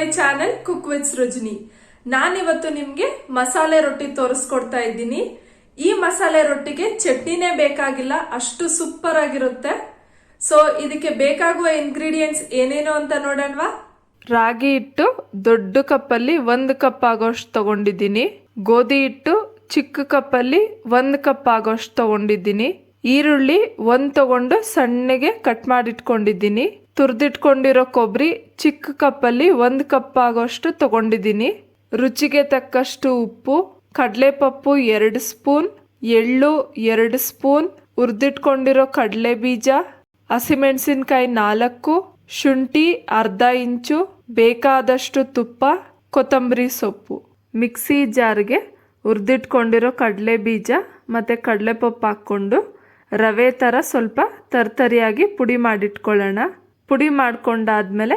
My channel cook with Srujani. ನಾನಿವತ್ತು ನಿಮ್ಗೆ ಮಸಾಲೆ ರೊಟ್ಟಿ ತೋರಿಸ್ಕೊಡ್ತಾ ಇದ್ದೀನಿ. ಈ ಮಸಾಲೆ ರೊಟ್ಟಿಗೆ ಚಟ್ನಿನೇ ಬೇಕಾಗಿಲ್ಲ, ಅಷ್ಟು ಸೂಪರ್ ಆಗಿರುತ್ತೆ. ಸೊ ಇದಕ್ಕೆ ಬೇಕಾಗುವ ಇಂಗ್ರೀಡಿಯೆಂಟ್ಸ್ ಏನೇನು ಅಂತ ನೋಡೋಣವಾ. ರಾಗಿ ಹಿಟ್ಟು ದೊಡ್ಡ ಕಪ್ಪಲ್ಲಿ 1 ಕಪ್ ಆಗೋಷ್ಟು ತಗೊಂಡಿದ್ದೀನಿ. ಗೋಧಿ ಹಿಟ್ಟು ಚಿಕ್ಕ ಕಪ್ಪಲ್ಲಿ 1 ಕಪ್ ಆಗೋಷ್ಟು ತಗೊಂಡಿದ್ದೀನಿ. ಈರುಳ್ಳಿ 1 ತಗೊಂಡು ಸಣ್ಣಗೆ ಕಟ್ ಮಾಡಿಟ್ಕೊಂಡಿದ್ದೀನಿ. ತುರ್ದಿಟ್ಕೊಂಡಿರೋ ಕೊಬ್ಬರಿ ಚಿಕ್ಕ ಕಪ್ಪಲ್ಲಿ 1 ಕಪ್ ಆಗೋಷ್ಟು ತಗೊಂಡಿದ್ದೀನಿ. ರುಚಿಗೆ ತಕ್ಕಷ್ಟು ಉಪ್ಪು, ಕಡಲೆಪಪ್ಪು 2 ಸ್ಪೂನ್, ಎಳ್ಳು 2 ಸ್ಪೂನ್, ಹುರಿದಿಟ್ಕೊಂಡಿರೋ ಕಡಲೆ ಬೀಜ, ಹಸಿಮೆಣಸಿನಕಾಯಿ 4, ಶುಂಠಿ ಅರ್ಧ ಇಂಚು, ಬೇಕಾದಷ್ಟು ತುಪ್ಪ, ಕೊತ್ತಂಬರಿ ಸೊಪ್ಪು. ಮಿಕ್ಸಿ ಜಾರ್ಗೆ ಹುರಿದಿಟ್ಕೊಂಡಿರೋ ಕಡಲೆ ಬೀಜ ಮತ್ತು ಕಡಲೆಪಪ್ಪು ಹಾಕ್ಕೊಂಡು ರವೆ ಥರ ಸ್ವಲ್ಪ ತರ್ತರಿಯಾಗಿ ಪುಡಿ ಮಾಡಿಟ್ಕೊಳ್ಳೋಣ. ಪುಡಿ ಮಾಡ್ಕೊಂಡಾದ್ಮೇಲೆ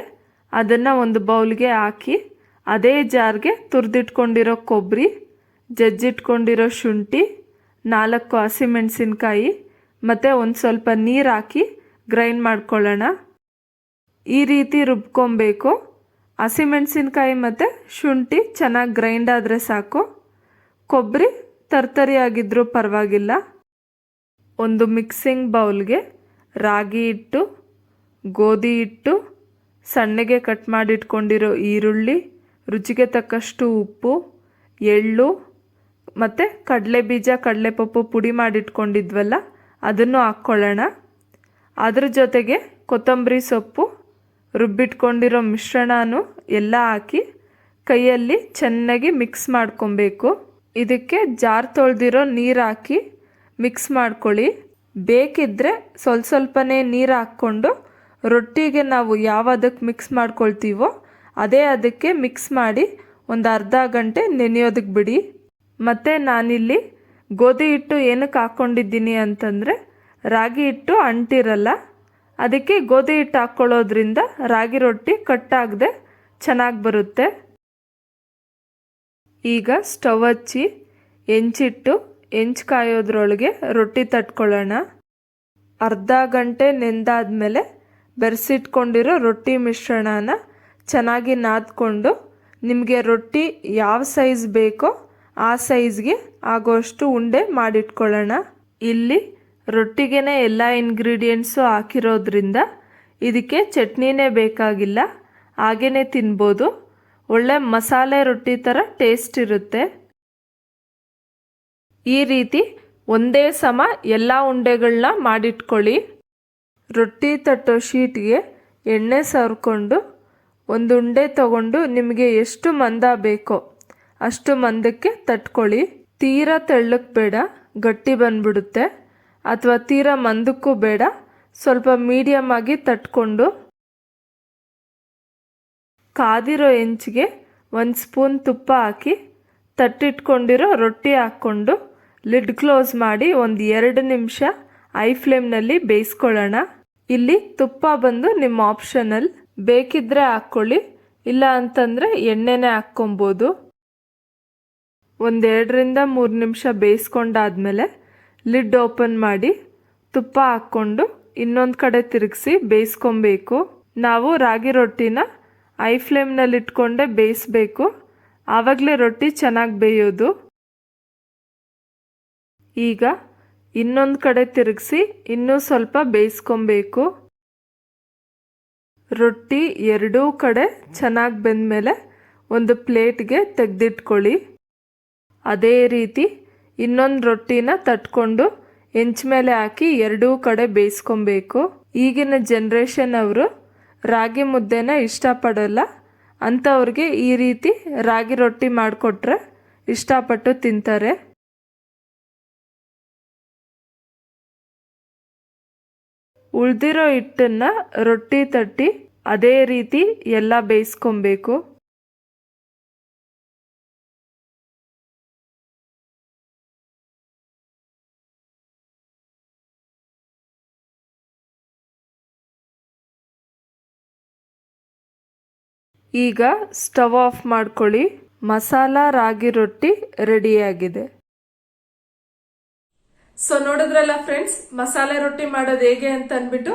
ಅದನ್ನು ಒಂದು ಬೌಲ್ಗೆ ಹಾಕಿ ಅದೇ ಜಾರ್ಗೆ ತುರಿದಿಟ್ಕೊಂಡಿರೋ ಕೊಬ್ಬರಿ, ಜಜ್ಜಿಟ್ಕೊಂಡಿರೋ ಶುಂಠಿ, 4 ಹಸಿಮೆಣಸಿನ್ಕಾಯಿ ಮತ್ತು ಒಂದು ಸ್ವಲ್ಪ ನೀರು ಹಾಕಿ ಗ್ರೈಂಡ್ ಮಾಡ್ಕೊಳ್ಳೋಣ. ಈ ರೀತಿ ರುಬ್ಕೊಬೇಕು. ಹಸಿಮೆಣಸಿನ್ಕಾಯಿ ಮತ್ತು ಶುಂಠಿ ಚೆನ್ನಾಗಿ ಗ್ರೈಂಡ್ ಆದರೆ ಸಾಕು. ಕೊಬ್ಬರಿ ತರ್ತರಿಯಾಗಿದ್ರೂ ಪರವಾಗಿಲ್ಲ. ಒಂದು ಮಿಕ್ಸಿಂಗ್ ಬೌಲ್ಗೆ ರಾಗಿ ಹಿಟ್ಟು, ಗೋಧಿ ಹಿಟ್ಟು, ಸಣ್ಣಗೆ ಕಟ್ ಮಾಡಿಟ್ಕೊಂಡಿರೋ ಈರುಳ್ಳಿ, ರುಚಿಗೆ ತಕ್ಕಷ್ಟು ಉಪ್ಪು, ಎಳ್ಳು ಮತ್ತು ಕಡಲೆ ಬೀಜ ಕಡಲೆಪಪ್ಪು ಪುಡಿ ಮಾಡಿಟ್ಕೊಂಡಿದ್ವಲ್ಲ ಅದನ್ನು ಹಾಕ್ಕೊಳ್ಳೋಣ. ಅದ್ರ ಜೊತೆಗೆ ಕೊತ್ತಂಬರಿ ಸೊಪ್ಪು, ರುಬ್ಬಿಟ್ಕೊಂಡಿರೋ ಮಿಶ್ರಣನೂ ಎಲ್ಲ ಹಾಕಿ ಕೈಯಲ್ಲಿ ಚೆನ್ನಾಗಿ ಮಿಕ್ಸ್ ಮಾಡ್ಕೊಬೇಕು. ಇದಕ್ಕೆ ಜಾರ್ ತೊಳೆದಿರೋ ನೀರು ಹಾಕಿ ಮಿಕ್ಸ್ ಮಾಡ್ಕೊಳ್ಳಿ. ಬೇಕಿದ್ದರೆ ಸ್ವಲ್ಪನೇ ನೀರು ಹಾಕ್ಕೊಂಡು ರೊಟ್ಟಿಗೆ ನಾವು ಯಾವುದಕ್ಕೆ ಮಿಕ್ಸ್ ಮಾಡ್ಕೊಳ್ತೀವೋ ಅದೇ ಅದಕ್ಕೆ ಮಿಕ್ಸ್ ಮಾಡಿ ಒಂದು ಅರ್ಧ ಗಂಟೆ ನೆನೆಯೋದಕ್ಕೆ ಬಿಡಿ. ಮತ್ತು ನಾನಿಲ್ಲಿ ಗೋಧಿ ಹಿಟ್ಟು ಏನಕ್ಕೆ ಹಾಕ್ಕೊಂಡಿದ್ದೀನಿ ಅಂತಂದರೆ ರಾಗಿ ಹಿಟ್ಟು ಅಂಟಿರಲ್ಲ, ಅದಕ್ಕೆ ಗೋಧಿ ಹಿಟ್ಟು ಹಾಕ್ಕೊಳ್ಳೋದ್ರಿಂದ ರಾಗಿ ರೊಟ್ಟಿ ಕಟ್ಟಾಗದೆ ಚೆನ್ನಾಗಿ ಬರುತ್ತೆ. ಈಗ ಸ್ಟವ್ ಹಚ್ಚಿ ಹೆಂಚಿಟ್ಟು ಹೆಂಚು ಕಾಯೋದ್ರೊಳಗೆ ರೊಟ್ಟಿ ತಟ್ಕೊಳ್ಳೋಣ. ಅರ್ಧ ಗಂಟೆ ನೆಂದಾದ್ಮೇಲೆ ಬೆರೆಸಿಟ್ಕೊಂಡಿರೋ ರೊಟ್ಟಿ ಮಿಶ್ರಣನ ಚೆನ್ನಾಗಿ ನಾದ್ಕೊಂಡು ನಿಮಗೆ ರೊಟ್ಟಿ ಯಾವ ಸೈಜ್ ಬೇಕೋ ಆ ಸೈಜ್ಗೆ ಆಗೋಷ್ಟು ಉಂಡೆ ಮಾಡಿಟ್ಕೊಳ್ಳೋಣ. ಇಲ್ಲಿ ರೊಟ್ಟಿಗೆನೇ ಎಲ್ಲ ಇಂಗ್ರೀಡಿಯೆಂಟ್ಸು ಹಾಕಿರೋದ್ರಿಂದ ಇದಕ್ಕೆ ಚಟ್ನಿನೇ ಬೇಕಾಗಿಲ್ಲ, ಹಾಗೇ ತಿನ್ಬೋದು. ಒಳ್ಳೆ ಮಸಾಲೆ ರೊಟ್ಟಿ ಥರ ಟೇಸ್ಟ್ ಇರುತ್ತೆ. ಈ ರೀತಿ ಒಂದೇ ಸಮ ಎಲ್ಲ ಉಂಡೆಗಳನ್ನ ಮಾಡಿಟ್ಕೊಳ್ಳಿ. ರೊಟ್ಟಿ ತಟ್ಟೋ ಶೀಟ್ಗೆ ಎಣ್ಣೆ ಸವರ್ಕೊಂಡು ಒಂದು ಉಂಡೆ ತಗೊಂಡು ನಿಮಗೆ ಎಷ್ಟು ಮಂದ ಬೇಕೋ ಅಷ್ಟು ಮಂದಕ್ಕೆ ತಟ್ಕೊಳ್ಳಿ. ತೀರಾ ತೆಳ್ಳಕ್ಕೆ ಬೇಡ, ಗಟ್ಟಿ ಬಂದ್ಬಿಡುತ್ತೆ. ಅಥವಾ ತೀರಾ ಮಂದಕ್ಕೂ ಬೇಡ, ಸ್ವಲ್ಪ ಮೀಡಿಯಮ್ ಆಗಿ ತಟ್ಕೊಂಡು ಕಾದಿರೋ ಹೆಂಚಿಗೆ 1 ಸ್ಪೂನ್ ತುಪ್ಪ ಹಾಕಿ ತಟ್ಟಿಟ್ಕೊಂಡಿರೋ ರೊಟ್ಟಿ ಹಾಕ್ಕೊಂಡು ಲಿಡ್ ಕ್ಲೋಸ್ ಮಾಡಿ ಒಂದು 2 ನಿಮಿಷ ಐ ಫ್ಲೇಮ್ನಲ್ಲಿ ಬೇಯಿಸ್ಕೊಳ್ಳೋಣ. ಇಲ್ಲಿ ತುಪ್ಪ ಬಂದು ನಿಮ್ಮ ಆಪ್ಷನಲ್, ಬೇಕಿದ್ರೆ ಹಾಕ್ಕೊಳ್ಳಿ, ಇಲ್ಲ ಅಂತಂದರೆ ಎಣ್ಣೆನೇ ಹಾಕ್ಕೊಬೋದು. 1-2 ನಿಮಿಷ ಬೇಯಿಸ್ಕೊಂಡಾದ್ಮೇಲೆ ಲಿಡ್ ಓಪನ್ ಮಾಡಿ ತುಪ್ಪ ಹಾಕ್ಕೊಂಡು ಇನ್ನೊಂದು ಕಡೆ ತಿರುಗಿಸಿ ಬೇಯಿಸ್ಕೊಬೇಕು. ನಾವು ರಾಗಿ ರೊಟ್ಟಿನ ಐ ಫ್ಲೇಮ್ನಲ್ಲಿ ಇಟ್ಕೊಂಡೆ ಬೇಯಿಸ್ಬೇಕು, ಆವಾಗಲೇ ರೊಟ್ಟಿ ಚೆನ್ನಾಗಿ ಬೇಯೋದು. ಈಗ ಇನ್ನೊಂದು ಕಡೆ ತಿರುಗಿಸಿ ಇನ್ನೂ ಸ್ವಲ್ಪ ಬೇಯಿಸ್ಕೊಬೇಕು. ರೊಟ್ಟಿ ಎರಡೂ ಕಡೆ ಚೆನ್ನಾಗಿ ಬೆಂದಮೇಲೆ ಒಂದು ಪ್ಲೇಟ್ಗೆ ತೆಗೆದಿಟ್ಕೊಳ್ಳಿ. ಅದೇ ರೀತಿ ಇನ್ನೊಂದು ರೊಟ್ಟಿನ ತಟ್ಕೊಂಡು ಹೆಂಚ ಮೇಲೆ ಹಾಕಿ ಎರಡೂ ಕಡೆ ಬೇಯಿಸ್ಕೊಬೇಕು. ಈಗಿನ ಜನ್ರೇಷನ್ ಅವರು ರಾಗಿ ಮುದ್ದೆನ ಇಷ್ಟಪಡೋಲ್ಲ, ಅಂಥವ್ರಿಗೆ ಈ ರೀತಿ ರಾಗಿ ರೊಟ್ಟಿ ಮಾಡಿಕೊಟ್ರೆ ಇಷ್ಟಪಟ್ಟು ತಿಂತಾರೆ. ಉಳಿದಿರೋ ಹಿಟ್ಟನ್ನು ರೊಟ್ಟಿ ತಟ್ಟಿ ಅದೇ ರೀತಿ ಎಲ್ಲ ಬೇಯಿಸ್ಕೊಬೇಕು. ಈಗ ಸ್ಟವ್ ಆಫ್ ಮಾಡ್ಕೊಳ್ಳಿ. ಮಸಾಲ ರಾಗಿ ರೊಟ್ಟಿ ರೆಡಿಯಾಗಿದೆ. ಸೊ ನೋಡಿದ್ರಲ್ಲ ಫ್ರೆಂಡ್ಸ್, ಮಸಾಲೆ ರೊಟ್ಟಿ ಮಾಡೋದು ಹೇಗೆ ಅಂತ ಅಂದ್ಬಿಟ್ಟು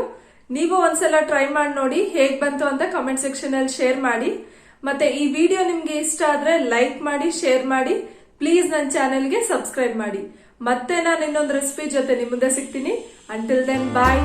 ನೀವು ಒಂದ್ಸಲ ಟ್ರೈ ಮಾಡಿ ನೋಡಿ, ಹೇಗ್ ಬಂತು ಅಂತ ಕಮೆಂಟ್ ಸೆಕ್ಷನ್ ಅಲ್ಲಿ ಶೇರ್ ಮಾಡಿ. ಮತ್ತೆ ಈ ವಿಡಿಯೋ ನಿಮ್ಗೆ ಇಷ್ಟ ಆದ್ರೆ ಲೈಕ್ ಮಾಡಿ, ಶೇರ್ ಮಾಡಿ, ಪ್ಲೀಸ್ ನನ್ನ ಚಾನೆಲ್ಗೆ ಸಬ್ಸ್ಕ್ರೈಬ್ ಮಾಡಿ. ಮತ್ತೆ ನಾನು ಇನ್ನೊಂದು ರೆಸಿಪಿ ಜೊತೆ ನಿಮ್ಮ ಮುಂದೆ ಸಿಗ್ತೀನಿ. ಅಂಟಿಲ್ ದೆನ್ ಬಾಯ್.